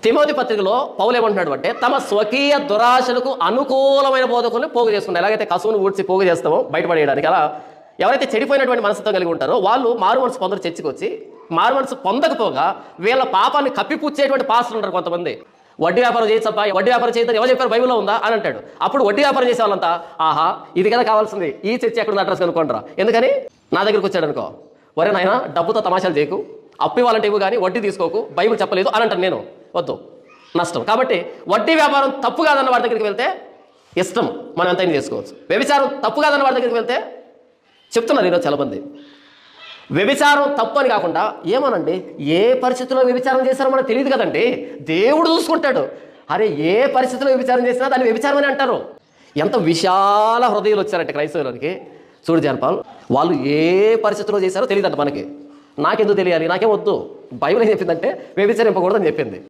Timothy పత్రికలో పౌలు ఏమంటున్నాడు అంటే తమ స్వకీయ దురాశలకు అనుకూలమైన బోధకుల్ని పోగు చేసుకుంటారు. ఎలాగైతే కసువును ఊడ్చి పోగు చేస్తామో బయటపడేయడానికి, అలా ఎవరైతే చెడిపోయినటువంటి మనసుతో కలిగి ఉంటారో వాళ్ళు మారు మనసు పొందరు. చర్చికి వచ్చి మారు మనసు పొందకపోగా వీళ్ళ పాపాన్ని కప్పిపుచ్చేటువంటి పాస్టర్లు ఉంటారు కొంతమంది. వడ్డీ వ్యాపారం చేయొచ్చప్పా, వడ్డీ వ్యాపారం చేయొద్దని ఎవరు చెప్పారు, బైబిల్లో ఉందా అని అంటాడు. అప్పుడు వడ్డీ వ్యాపారం చేసే వాళ్ళంతా ఆహా ఇది కదా కావాల్సింది, ఈ చర్చి ఎక్కడ అడ్రస్ కనుక్కుంటారా. ఎందుకని నా దగ్గరికి వచ్చాడు అనుకో, వరే నాయన డబ్బుతో తమాషాలు చేయకు, అప్పు ఇవ్వాలంటే ఇవ్వు కానీ వడ్డీ తీసుకోకు, బైబిల్ చెప్పలేదు అని అంటాను నేను. వద్దు, నష్టం. కాబట్టి వడ్డీ వ్యాపారం తప్పు కాదన్న వాడి దగ్గరికి వెళ్తే ఇష్టం మనం ఎంతైనా చేసుకోవచ్చు. వ్యభిచారం తప్పు కాదన్న వాడి దగ్గరికి వెళ్తే చెప్తున్నారు ఈరోజు చాలామంది వ్యభిచారం తప్పు అని కాకుండా ఏమోనండి ఏ పరిస్థితుల్లో వ్యభిచారం చేశారో మనకు తెలియదు కదండి, దేవుడు చూసుకుంటాడు. అరే ఏ పరిస్థితుల్లో వ్యభిచారం చేసినా దాన్ని వ్యభిచారం అని అంటారు. ఎంత విశాల హృదయాలు వచ్చారంటే క్రైస్తవులకి. చూడు జనపాల్, వాళ్ళు ఏ పరిస్థితుల్లో చేశారో తెలియదంట మనకి. నాకెందుకు తెలియాలి, నాకేం వద్దు. బైబిల్ ఏం చెప్పిందంటే వ్యభిచరింపకూడదని చెప్పింది.